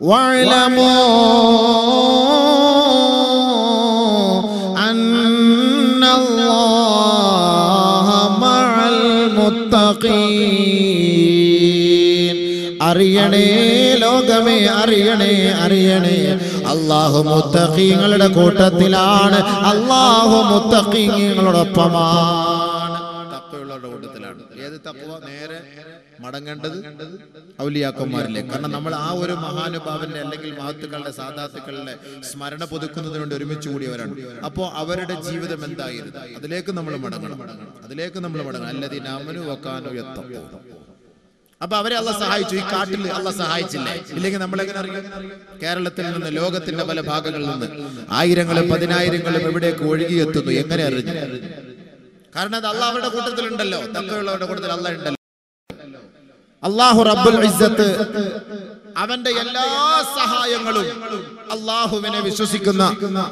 വഅലമൂ അന്നല്ലാഹ മഅൽ മുത്തഖീൻ. അറിയണേ ലോകമേ, അറിയണേ അറിയണേ, അല്ലാഹു മുത്തഖീങ്ങളുടെ കൂട്ടത്തിലാണ്, അല്ലാഹു മുത്തഖീങ്ങളോടൊപ്പമാണ്, തഖ്വയുള്ളവരുടെ കൂട്ടത്തിലാണ്. ഏത് തഖ്വ? നേരെ മടങ്ങേണ്ടത് ഔലിയാക്കന്മാരിലേക്ക്. കാരണം നമ്മൾ ആ ഒരു മഹാനുഭാവന്റെ അല്ലെങ്കിൽ മഹത്തുക്കളുടെ സാദാത്തുക്കളുടെ സ്മരണ പുതുക്കുന്നതിന് വേണ്ടി ഒരുമിച്ച് കൂടിയവരാണ്. അപ്പോൾ അവരുടെ ജീവിതം എന്തായിരുന്നു, അതിലേക്ക് നമ്മൾ മടങ്ങണം, അതിലേക്ക് നമ്മൾ മടങ്ങണം. അല്ലദീന ആമനൂ വകാനൂ യത്തഖൂൻ. അപ്പൊ അവരെ അള്ളാഹ് സഹായിച്ചു. ഈ കാട്ടിൽ അള്ളാഹ് സഹായിച്ചില്ലേ? ഇല്ലെങ്കിൽ നമ്മളെങ്ങനെ അറിയാം? കേരളത്തിൽ നിന്ന്, ലോകത്തിന്റെ പല ഭാഗങ്ങളിൽ നിന്ന് ആയിരങ്ങളും പതിനായിരങ്ങളും എവിടേക്ക് ഒഴുകിയെത്തുന്നു, എങ്ങനെ അറിഞ്ഞു? കാരണം അത് അള്ളാഹ് അവരുടെ കൂട്ടത്തിലുണ്ടല്ലോ, തഖ്വയുള്ളവരുടെ കൂട്ടത്തിൽ അള്ളാഹ് ഉണ്ടല്ലോ. അല്ലാഹു റബ്ബുൽ ഇസ്സത്ത് അവന്റെ എല്ലാ സഹായങ്ങളും അല്ലാഹുവിനെ വിശ്വസിക്കുന്ന,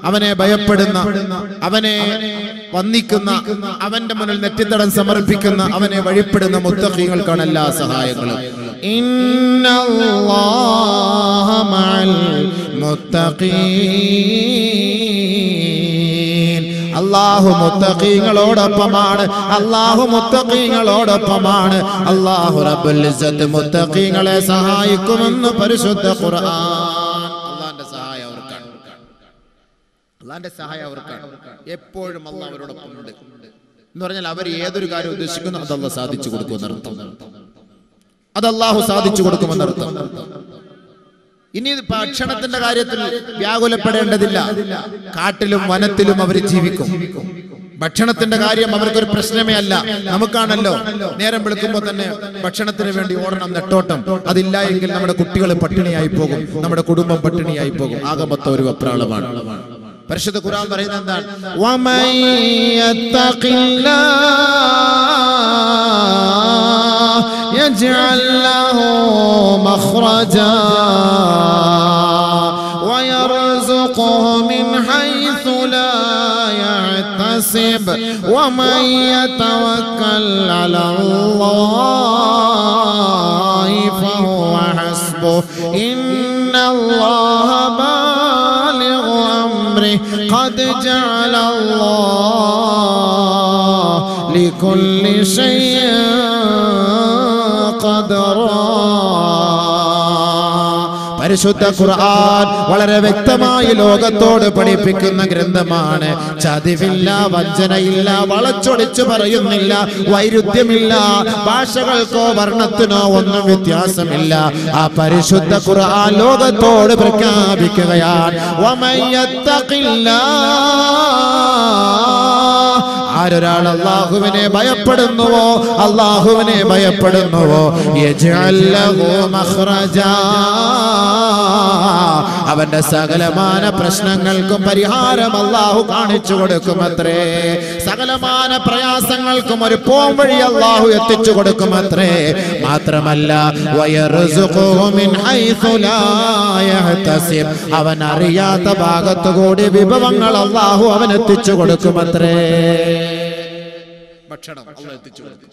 അവനെ ഭയപ്പെടുന്ന, അവനെ വന്ദിക്കുന്ന, അവന്റെ മുന്നിൽ നെറ്റിത്തടം സമർപ്പിക്കുന്ന, അവനെ വഴിപ്പെടുന്ന മുത്തഖീങ്ങൾക്കാണ് എല്ലാ സഹായങ്ങളും. ഇന്നല്ലാഹ മഅൽ മുത്തഖീൻ. അല്ലാഹു മുത്തഖീങ്ങളോടൊപ്പമാണ്, അല്ലാഹു മുത്തഖീങ്ങളോടൊപ്പമാണ്. അല്ലാഹു റബ്ബുൽ ഇസ്സത്ത് മുത്തഖീങ്ങളെ സഹായിക്കുമെന്ന് പരിശുദ്ധ ഖുർആൻ. അല്ലാഹുവിന്റെ സഹായം അവർക്കാണ്, അല്ലാഹുവിന്റെ സഹായം അവർക്കാണ്. എപ്പോഴും അല്ലാഹു അവരോടൊപ്പം ഉണ്ട് എന്ന് പറഞ്ഞാൽ അവർ ഏതൊരു കാര്യം ഉദ്ദേശിക്കുന്നു അത് അല്ലാഹു സാധിച്ചു കൊടുക്കുമെന്നർത്ഥം, അത് അല്ലാഹു സാധിച്ചു കൊടുക്കുമെന്നർത്ഥം. ഇനി ഭക്ഷണത്തിന്റെ കാര്യത്തിൽ വ്യാകുലപ്പെടേണ്ടതില്ല. കാട്ടിലും വനത്തിലും അവർ ജീവിക്കും. ഭക്ഷണത്തിന്റെ കാര്യം അവർക്കൊരു പ്രശ്നമേ അല്ല. നമുക്കാണല്ലോ നേരം വെളുക്കുമ്പോൾ തന്നെ ഭക്ഷണത്തിന് വേണ്ടി ഓടണം, നെട്ടോട്ടം. അതില്ല എങ്കിൽ നമ്മുടെ കുട്ടികൾ പട്ടിണിയായി പോകും, നമ്മുടെ കുടുംബം പട്ടിണിയായി പോകും. ആകെ മൊത്തം ഒരു വെപ്രാളമാണ്. പരിശുദ്ധ ഖുർആൻ പറയുന്നത് എന്താണ്? വമൻ യത്തഖില്ലാഹ യജ്അൽ ലഹു മഖ്റജാ വയർസുഖുഹു മിൻ ഹൈസു ലാ യഹ്തസിബ് വമൻ യതവക്കൽ അലല്ലാഹി ഫഹുവ ഹസ്ബുഹു ഇന്നല്ലാഹ ബാലിഗു അംരിഹി ഖദ് ജഅല അല്ലാഹു ലികുല്ലി ശൈഇൻ ഖദറാ. പരിശുദ്ധ ഖുർആൻ വളരെ വ്യക്തമായി ലോകത്തോട് പഠിപ്പിക്കുന്ന ഗ്രന്ഥമാണ്. ചതിവില്ല, വഞ്ചനയില്ല, വളച്ചൊടിച്ചു പറയുന്നില്ല, വൈരുദ്ധ്യമില്ല, ഭാഷകൾക്കോ വർണ്ണത്തിനോ ഒന്നും വ്യത്യാസമില്ല. ആ പരിശുദ്ധ ഖുർആൻ ലോകത്തോട് പ്രഖ്യാപിക്കുകയാണ്, വമൻ യത്തഖില്ലാഹ്. ആരൊരാൾ അല്ലാഹുവിനെ ഭയപ്പെടുന്നുവോ, അല്ലാഹുവിനെ ഭയപ്പെടുന്നുവോ, യജ്അൽ ലഹു മഖ്റജാ, അവന്റെ സകലമാന പ്രശ്നങ്ങൾക്കും പരിഹാരം അല്ലാഹു കാണിച്ചു കൊടുക്കുമത്രേ. സകലമാന പ്രയാസങ്ങൾക്കും ഒരു പോംവഴി അല്ലാഹു എത്തിച്ചു കൊടുക്കുമത്രേ. മാത്രമല്ല വയർസുഖുഹു മിൻ ഹൈസു ലാ യഹ്തസിബ്, അവൻ അറിയാത്ത ഭാഗത്തുകൂടി വിഭവങ്ങൾ അല്ലാഹു അവൻ എത്തിച്ചു കൊടുക്കുമത്രേ. ഭക്ഷണം അല്ലാഹു എത്തിച്ചു കൊടുക്കും.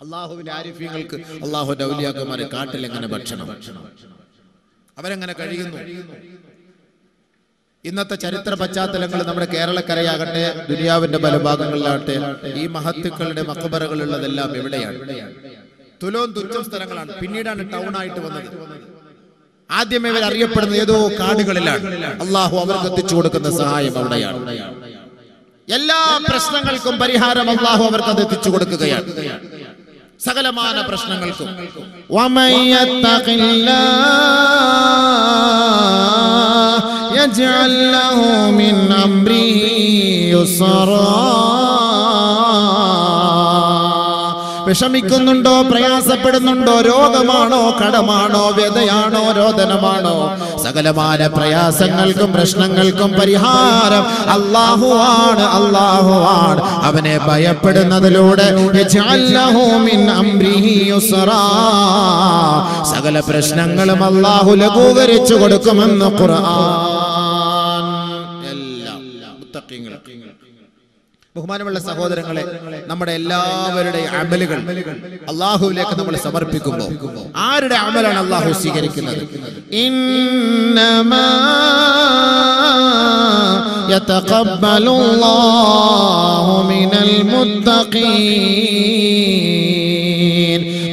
അല്ലാഹുവിന്റെ ആരിഫീങ്ങൾക്ക്, അല്ലാഹുവിന്റെ ഔലിയാക്കന്മാരെ കാട്ടിൽ എങ്ങനെ ഭക്ഷണം, അവരെങ്ങനെ കഴിയുന്നു? ഇന്നത്തെ ചരിത്ര പശ്ചാത്തലങ്ങൾ നമ്മുടെ കേരളക്കരയാകട്ടെ, ദുനിയാവിന്റെ പല ഭാഗങ്ങളിലാകട്ടെ, ഈ മഹത്തുക്കളുടെ മഖബറകളുള്ളതെല്ലാം എവിടെയാണ്? തുലോം തുച്ഛം സ്ഥലങ്ങളാണ്. പിന്നീടാണ് ടൗൺ ആയിട്ട് വന്നത്. ആദ്യമേ ഇവർ അറിയപ്പെടുന്നത് ഏതോ കാടുകളിലാണ്. അല്ലാഹു അവർക്ക് എത്തിച്ചു കൊടുക്കുന്ന സഹായം അവിടെയാണ്. എല്ലാ പ്രശ്നങ്ങൾക്കും പരിഹാരം അല്ലാഹു അവർക്ക് അത് എത്തിച്ചു കൊടുക്കുകയാണ്, സകലമാന പ്രശ്നങ്ങൾക്കും. വമൻ യത്തഖില്ലാഹ യജ്അൽ ലഹു മിൻ അംരിഹി യുസ്റാ. വിഷമിക്കുന്നുണ്ടോ, പ്രയാസപ്പെടുന്നുണ്ടോ, രോഗമാണോ, കടമാണോ, വ്യതയാണോ, രോദനമാണോ, സകലമാന പ്രയാസങ്ങൾക്കും പ്രശ്നങ്ങൾക്കും പരിഹാരം അല്ലാഹുവാണ്, അല്ലാഹുവാണ്. അവനെ ഭയപ്പെടുന്നതിലൂടെ യജ്അൽ ലഹു മിൻ അംരിഹി യുസ്റാ, സകല പ്രശ്നങ്ങളും അല്ലാഹു ലഘൂകരിച്ചു കൊടുക്കുമെന്ന് ഖുർആൻ. എല്ലാം മുത്തഖീങ്ങൾ. ബഹുമാനമുള്ള സഹോദരങ്ങളെ, നമ്മുടെ എല്ലാവരുടെയും അമലുകൾ അല്ലാഹുവിലേക്ക് നമ്മൾ സമർപ്പിക്കുമ്പോൾ ആരുടെ അമലാണ് അല്ലാഹു സ്വീകരിക്കുന്നത്? ഇന്നമാ യതഖബ്ബലുല്ലാഹു മിനൽ മുത്തഖീൻ.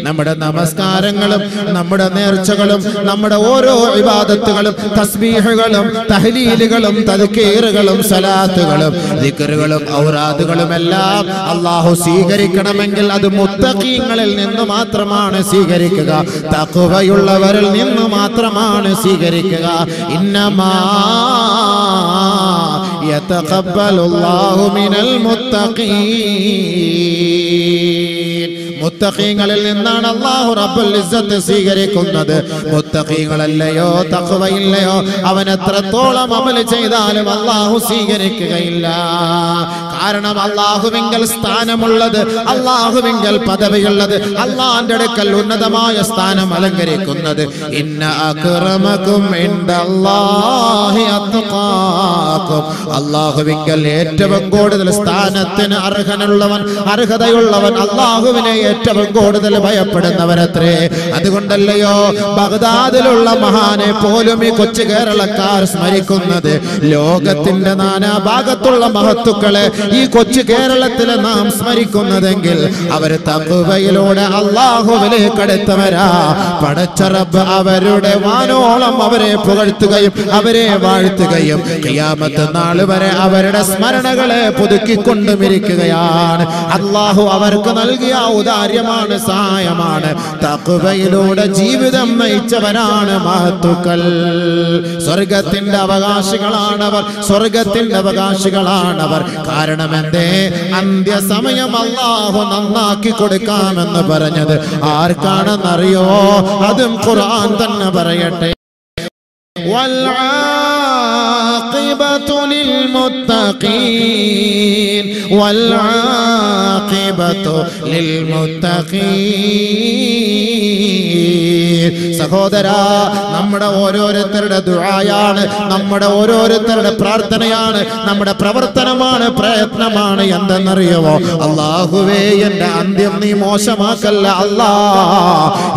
നമ്മുടെ നമസ്കാരങ്ങളും നമ്മുടെ നേർച്ചകളും നമ്മുടെ ഓരോ ഇബാദത്തുകളും തസ്ബീഹുകളും തഹ്ലീലുകളും തദ്കീറുകളും സലാത്തുകളും ദിക്റുകളും ഔറാദുകളും എല്ലാം അല്ലാഹു സ്വീകരിക്കണമെങ്കിൽ അത് മുത്തഖീങ്ങളിൽ നിന്ന് മാത്രമാണ് സ്വീകരിക്കുക, തഖ്വയുള്ളവരിൽ നിന്ന് മാത്രമാണ് സ്വീകരിക്കുക. ഇന്നമാ യതഖബ്ബലുല്ലാഹു മിനൽ മുത്തഖീൻ. മുത്തഖീങ്ങളിൽ നിന്നാണ് അല്ലാഹു റബ്ബുൽ ഇസ്സത്ത് സ്വീകരിക്കുന്നത്. മുത്തഖീങ്ങളല്ലയോ തഖ്വയില്ലയോ അവൻ എത്രത്തോളം അമൽ ചെയ്താലും അല്ലാഹു സ്വീകരിക്കുകയില്ല. കാരണം അല്ലാഹുവിങ്കൽ സ്ഥാനമുള്ളത്, അല്ലാഹുവിങ്കൽ പദവിയുള്ളത്, അല്ലാഹുവിന്റെ അടുക്കൽ ഉന്നതമായ സ്ഥാനം അലങ്കരിക്കുന്നത് ഇന്ന അക്രമകും ഇൻദല്ലാഹി അത്ഖാകും. അല്ലാഹുവിങ്കൽ ഏറ്റവും കൂടുതൽ സ്ഥാനത്തിന് അർഹനുള്ളവൻ, അർഹതയുള്ളവൻ അല്ലാഹുവിനെ ഏറ്റവും കൂടുതൽ ഭയപ്പെടുന്നവരത്രേ. അതുകൊണ്ടല്ലയോ ബഗ്ദാദിലുള്ള മഹാനെ പോലും ഈ കൊച്ചു കേരളക്കാർ സ്മരിക്കുന്നത്. ലോകത്തിന്റെ നാനാഭാഗത്തുള്ള മഹത്തുക്കളെ ഈ കൊച്ചു കേരളത്തിൽ നാം സ്മരിക്കുന്നതെങ്കിൽ അവർ തഖ്വയിലൂടെ അല്ലാഹുവിലേക്ക് അടുത്തവരാ. പടച്ച റബ്ബ് അവരുടെ വാനോളം അവരെ പുകഴ്ത്തുകയും അവരെ വാഴ്ത്തുകയും ഖിയാമത്ത് നാൾ വരെ അവരുടെ സ്മരണകളെ പുതുക്കിക്കൊണ്ടുമിരിക്കുകയാണ്. അല്ലാഹു അവർക്ക് നൽകിയ ഔദാര്യമാണ്, സഹായമാണ്. തഖ്വയിലൂടെ ജീവിതം നയിച്ചവരാണ് മഹത്തുക്കൾ. സ്വർഗത്തിന്റെ അവകാശികളാണവർ, സ്വർഗത്തിന്റെ അവകാശികളാണവർ. കാരണം എന്തേ? അന്ത്യസമയം അല്ലാഹു നന്നാക്കി കൊടുക്കാമെന്ന് പറഞ്ഞത് ആർക്കാണെന്നറിയോ? അതും ഖുർആൻ തന്നെ പറയട്ടെ. والعاقبة للمتقين والعاقبة للمتقين. സഹോദരാ, നമ്മുടെ ഓരോരുത്തരുടെ ദുആയാണ്, നമ്മുടെ ഓരോരുത്തരുടെ പ്രാർത്ഥനയാണ്, നമ്മുടെ പ്രവർത്തനമാണ്, പ്രയത്നമാണ്. എന്തെന്നറിയുമോ? അല്ലാഹുവേ എന്റെ അന്ത്യം നീ മോശമാക്കല്ല അല്ലാ,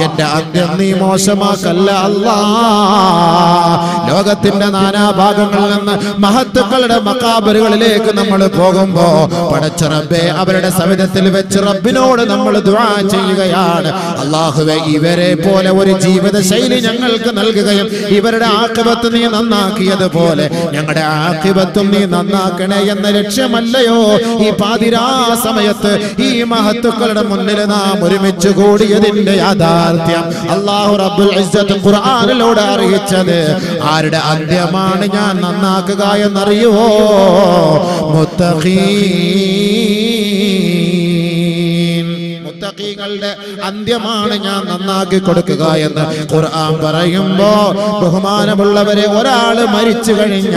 എന്റെ അന്ത്യം നീ മോശമാക്കല്ല അല്ലാ. ലോകത്തിന്റെ നാനാഭാഗങ്ങളിൽ നിന്ന് മഹത്തുക്കളുടെ മഖാബറുകളിലേക്ക് നമ്മൾ പോകുമ്പോ പടച്ച റബ്ബേ അവരുടെ സവിധത്തിൽ വെച്ച് റബ്ബിനോട് നമ്മൾ ദുആ ചെയ്യുകയാണ്. അല്ലാഹുവേ ഇവരെ പോലെ ഒരു ജീവിത ശൈലി ഞങ്ങൾക്ക് നൽകുകയും ഇവരുടെ ആഖിബത്ത് നീ നന്നാക്കിയതുപോലെ ഞങ്ങളുടെ ആഖിബത്തും നീ നന്നാക്കണേ എന്ന ലക്ഷ്യമല്ലയോ ഈ പാതിരാ സമയത്ത് ഈ മഹത്തുക്കളുടെ മുന്നിൽ നാം ഒരുമിച്ച് കൂടിയതിന്റെ യാഥാർത്ഥ്യം അല്ലാഹു റബ്ബുൽ ഇസ്സത്ത് ഖുർആനിലൂടെ അറിയിച്ചത്. ആരുടെ അന്ത്യമാണ് ഞാൻ നന്നാക്കുക എന്നറിയുവോ? മുത്തഖീങ്ങളുടെ അന്ത്യമാണ് ഞാൻ നന്നാക്കി കൊടുക്കുക എന്ന് ഖുർആൻ പറയുമ്പോ ബഹുമാനമുള്ളവരെ, ഒരാള് മരിച്ചു കഴിഞ്ഞ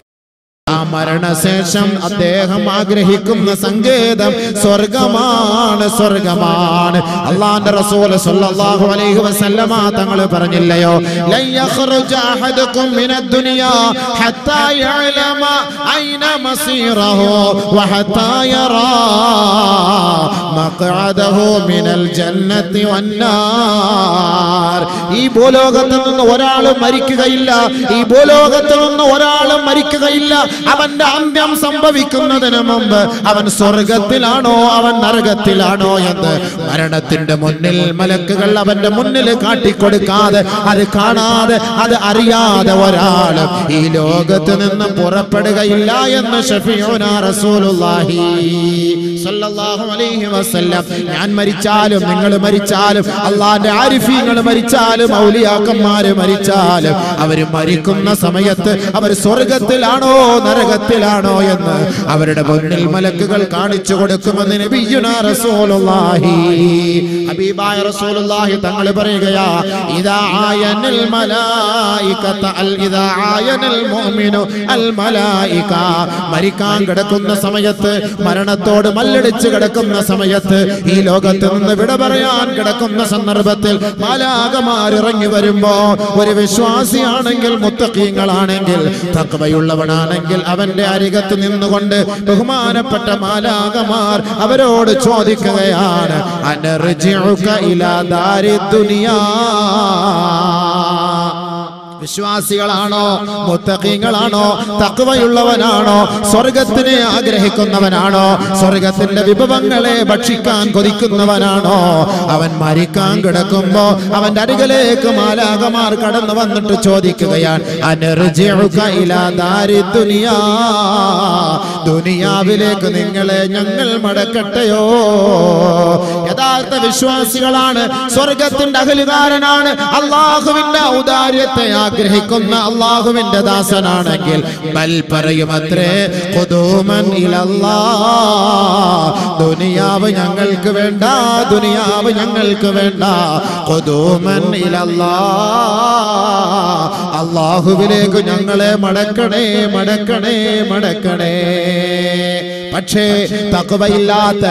ആ മരണശേഷം അദ്ദേഹം ആഗ്രഹിക്കുന്ന സങ്കേതം സ്വർഗമാണ്, സ്വർഗമാണ്. അല്ലാഹുവിന്റെ റസൂൽ സ്വല്ലല്ലാഹു അലൈഹി വസല്ലമ തങ്ങൾ പറഞ്ഞില്ലയോ, ലൻ യഖ്റുജ അഹദുകും മിനദ് ദുനിയാ ഹത്താ യഅലമ ഐന മസീറഹു വഹത്താ യറാ മഖഅദഹു മിനൽ ജന്നത്തി വന്നാർ. ഈ ഭൂലോകത്തിൽ നിന്ന് ഒരാൾ മരിക്കുകയില്ല, ഈ ഭൂലോകത്തിൽ നിന്ന് ഒരാൾ മരിക്കുകയില്ല. അവന്റെ അന്ത്യം സംഭവിക്കുന്നതിന് മുമ്പ് അവൻ സ്വർഗത്തിലാണോ അവൻ നരകത്തിലാണോ എന്ന് മരണത്തിന്റെ മുന്നിൽ മലക്കുകൾ അവന്റെ മുന്നിൽ കാട്ടിക്കൊടുക്കാതെ, അത് കാണാതെ, അത് അറിയാതെ ഒരാളും ഈ ലോകത്ത് നിന്ന് പുറപ്പെടുകയില്ല എന്ന് ശഫീഉനാ റസൂലുള്ളാഹി സ്വല്ലല്ലാഹു അലൈഹി വസല്ലം. ഞാൻ മരിച്ചാലും നിങ്ങൾ മരിച്ചാലും അല്ലാഹുവിന്റെ ആരിഫീങ്ങൾ മരിച്ചാലും ഔലിയാക്കന്മാര് മരിച്ചാലും അവർ മരിക്കുന്ന സമയത്ത് അവർ സ്വർഗത്തിലാണോ നരകത്തിലാണോ എന്ന് അവരുടെ മുന്നിൽ മലക്കുകൾ കാണിച്ചു കൊടുക്കുമെന്ന് നബിയുനാ റസൂലുള്ളാഹി, ഹബീബായ റസൂലുള്ളാഹി തങ്ങൾ പറയുകയാ, ഇദാ ആയനൽ മലായികത ഇദാ ആയനൽ മുഅ്മിനു അൽ മലായിക. മരിക്കാൻ കിടക്കുന്ന സമയത്ത്, മരണത്തോട് മല്ലടിച്ച് കിടക്കുന്ന സമയത്ത്, ഈ ലോകത്ത് നിന്ന് വിട പറയാൻ കിടക്കുന്ന സന്ദർഭത്തിൽ മാലാഖമാർ ഇറങ്ങി വരുമ്പോ ഒരു വിശ്വാസിയാണെങ്കിൽ, മുത്തഖീങ്ങളാണെങ്കിൽ, തഖ്വയുള്ളവനാണെങ്കിൽ അവന്റെ അരികത്ത് നിന്നുകൊണ്ട് ബഹുമാനപ്പെട്ട മാലാകമാർ അവരോട് ചോദിക്കുകയാണ്, അനർജിഉക ഇലാ ദാരി ദുനിയാ. വിശ്വാസികളാണോ, മുത്തഖീങ്ങളാണോ, തഖ്വയുള്ളവനാണോ, സ്വർഗത്തിനെ ആഗ്രഹിക്കുന്നവനാണോ, സ്വർഗത്തിന്റെ വിഭവങ്ങളെ ഭക്ഷിക്കാൻ കൊതിക്കുന്നവനാണോ, അവൻ മരിക്കാൻ കിടക്കുമ്പോ അവന്റെ അരികിലേക്ക് മാലാകമാർ കടന്നു വന്നിട്ട് ചോദിക്കുകയാണ്, അനർജിഉക ഇലാ ദാരി ദുനിയാ, ദുനിയാവിലേക്ക് നിങ്ങളെ ഞങ്ങൾ മടക്കട്ടെയോ? യഥാർത്ഥ വിശ്വാസികളാണ്, സ്വർഗത്തിന്റെ അഹലുകാരനാണ്, അല്ലാഹുവിന്റെ ഔദാര്യത്തെ ആഗ്രഹിക്കുന്ന അല്ലാഹുവിന്റെ ദാസനാണെങ്കിൽ ബൽ പറയുമത്രേ, ഖുദൂമൻ ഇലല്ലാഹ്, ദുനിയാവ് ഞങ്ങൾക്ക് വേണ്ട, ദുനിയാവ് ഞങ്ങൾക്ക് വേണ്ട, ഖുദൂമൻ ഇലല്ലാഹ്, അല്ലാഹുവിലേക്ക് ഞങ്ങളെ മടക്കണേ, മടക്കണേ, മടക്കണേ. പക്ഷേ തഖ്വയില്ലാത്ത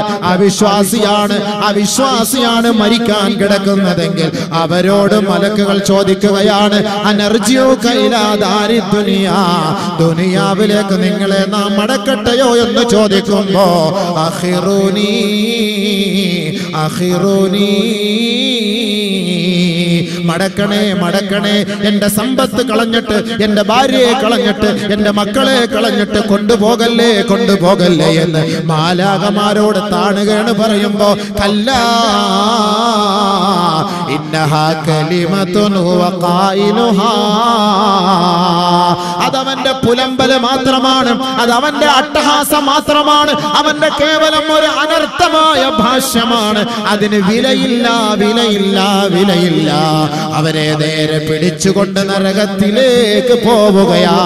അവിശ്വാസിയാണ് മരിക്കാൻ കിടക്കുന്നതെങ്കിൽ അവരോട് മലക്കുകൾ ചോദിക്കുകയാണ്, അനർജിഉക ഇലാ ദാരി ദുനിയാ, ദുനിയാവിലേക്ക് നിങ്ങളെ നാം മടക്കട്ടെയോ എന്ന് ചോദിക്കുമ്പോ അഖിറൂനി അഖിറൂനി, മടക്കണേ, മടക്കണേ, എന്റെ സമ്പത്ത് കളഞ്ഞിട്ട്, എന്റെ ഭാര്യയെ കളഞ്ഞിട്ട്, എന്റെ മക്കളെ കളഞ്ഞിട്ട് കൊണ്ടുപോകല്ലേ, കൊണ്ടുപോകല്ലേ എന്ന് മാലാകമാരോട് താണുകയാണ് പറയുമ്പോ, കല്ലാ ഇന്നഹാ കലിമത്തുൻ ഹുവ ഖായിലുഹാ, അതവന്റെ പുലമ്പല് മാത്രമാണ്, അതവന്റെ അട്ടഹാസം മാത്രമാണ്, അവന്റെ കേവലം ഒരു അനർത്ഥമായ ഭാഷ്യമാണ്, അതിന് വിലയില്ല, വിലയില്ല, വിലയില്ല. അവരെ നേരെ പിടിച്ചുകൊണ്ട് നരകത്തിലേക്ക് പോവുകയാ.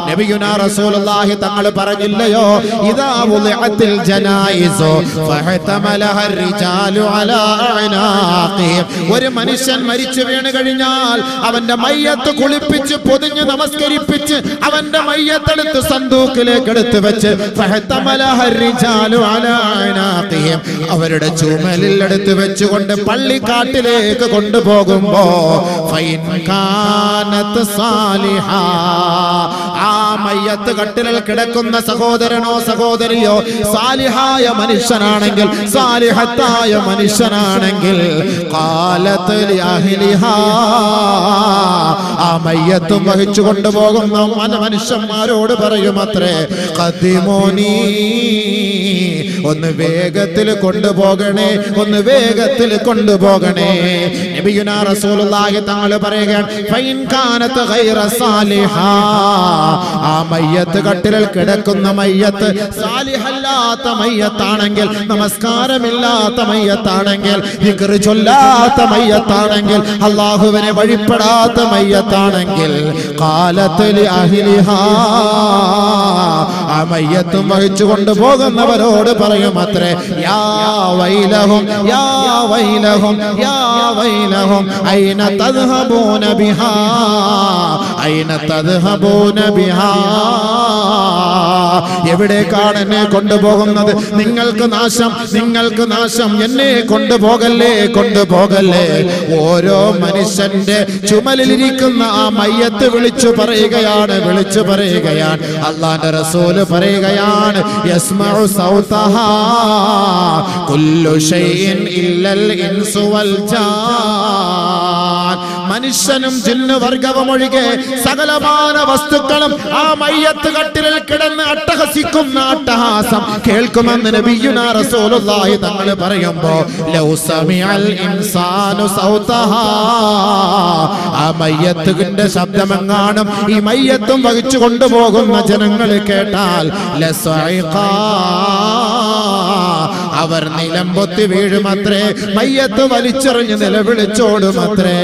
നബിയുനാ റസൂലുള്ളാഹി തങ്ങൾ പറഞ്ഞില്ലയോ, ഇദാ വുളിഅത്തിൽ ജനായിസു ഫഹതമലഹ റിജാലു അലാ അനാഖിഹിം, ഒരു മനുഷ്യൻ മരിച്ചു വീണ് കഴിഞ്ഞാൽ അവന്റെ മയ്യത്ത് കുളിപ്പിച്ച് പൊതിഞ്ഞ് നമസ്കരിപ്പിച്ച് അവന്റെ മയ്യത്തെടുത്ത് സന്തൂക്കിലേക്ക് എടുത്തു വെച്ച് ഫഹതമലഹ റിജാലു അലാ അനാഖിഹിം, അവരുടെ ചുമലിൽ എടുത്ത് വെച്ചുകൊണ്ട് പള്ളിക്കാട്ടിലേക്ക് കൊണ്ടുപോകുമ്പോ ഫൈൻ കാനത് സാലിഹാ, ആ മയ്യത്ത് കട്ടിലിൽ കിടക്കുന്ന സഹോദരനോ സഹോദരിയോ സാലിഹായ മനുഷ്യനാണെങ്കിൽ, സാലിഹത്തായ മനുഷ്യനാണെങ്കിൽ, ഖാലത് ലി അഹ്ലിഹാ, ആ മയ്യത്തും വഹിച്ചു കൊണ്ടുപോകുന്ന മനുഷ്യന്മാരോട് പറയുമത്രേ, ഖദിമോനി, ഒന്ന് വേഗത്തിൽ കൊണ്ടുപോകണേ, ഒന്ന് വേഗത്തിൽ കൊണ്ടുപോകണേ. നബിയുനാ റസൂലുള്ളാഹി തങ്ങൾ പറയുകയാണ്, ഫൈൻ കാനത് ഗൈറ സാലിഹാ, ആ മയ്യത്ത് കട്ടിലിൽ കിടക്കുന്ന മയ്യത്ത് സാലിഹല്ലാത്ത മയ്യത്താണെങ്കിൽ, നമസ്കാരമില്ലാത്ത മയ്യത്താണെങ്കിൽ, ദിക്ർ ചൊല്ലാത്ത മയ്യത്താണെങ്കിൽ, അല്ലാഹുവിനെ വഴിപ്പെടാത്ത മയ്യത്താണെങ്കിൽ, ഖാലത് ലി അഹ്ലിഹാ, ആ മയ്യത്തും വഹിച്ചു കൊണ്ടുപോകുന്നവരോട് പറയുമത്രേ, യാ വൈലഹും, യാ വൈലഹും, യാ വൈലഹും, ഐന തദ്ഹബൂന ബിഹാ, ഐന തദ്ഹബൂന ബിഹാ, എവിടേക്കാണ് എന്നെ കൊണ്ടുപോകുന്നത്? നിങ്ങൾക്ക് നാശം, നിങ്ങൾക്ക് നാശം, എന്നെ കൊണ്ടുപോകല്ലേ, കൊണ്ടുപോകല്ലേ. ഓരോ മനുഷ്യന്റെ ചുമലിലിരിക്കുന്ന ആ മയ്യത്ത് വിളിച്ചു പറയുകയാണ്, വിളിച്ചു പറയുകയാണ്. അല്ലാഹുവിന്റെ റസൂൽ പറയുകയാണ്, യസ്മഉ സൗതഹാ കുല്ലു ഷൈഇൻ ഇല്ലൽ ഇൻസു വൽ ജാൻ, മനുഷ്യനും ജിന്ന് വർഗവും ഒഴികെ സകലമാന വസ്തുക്കളും ആ മയ്യത്ത് കട്ടിലിൽ കിടന്ന് അട്ടഹസിക്കുന്ന അട്ടഹാസം കേൾക്കുമെന്ന് നബിയുനാ റസൂലുള്ളാഹി തങ്ങൾ പറയുമ്പോ, ലൗ സമിഅൽ ഇൻസാനു സൗതഹാ, ആ മയ്യത്തിന്റെ ശബ്ദമെങ്ങാനും ഈ മയ്യത്തും വഹിച്ചു കൊണ്ടുപോകുന്ന ജനങ്ങൾ കേട്ടാൽ ലസഇഖാ, അവർ നിലംപൊത്തി വീഴുമത്രേ, മയ്യത്ത് വലിച്ചെറിഞ്ഞ് നിലവിളിച്ചോടുമത്രേ.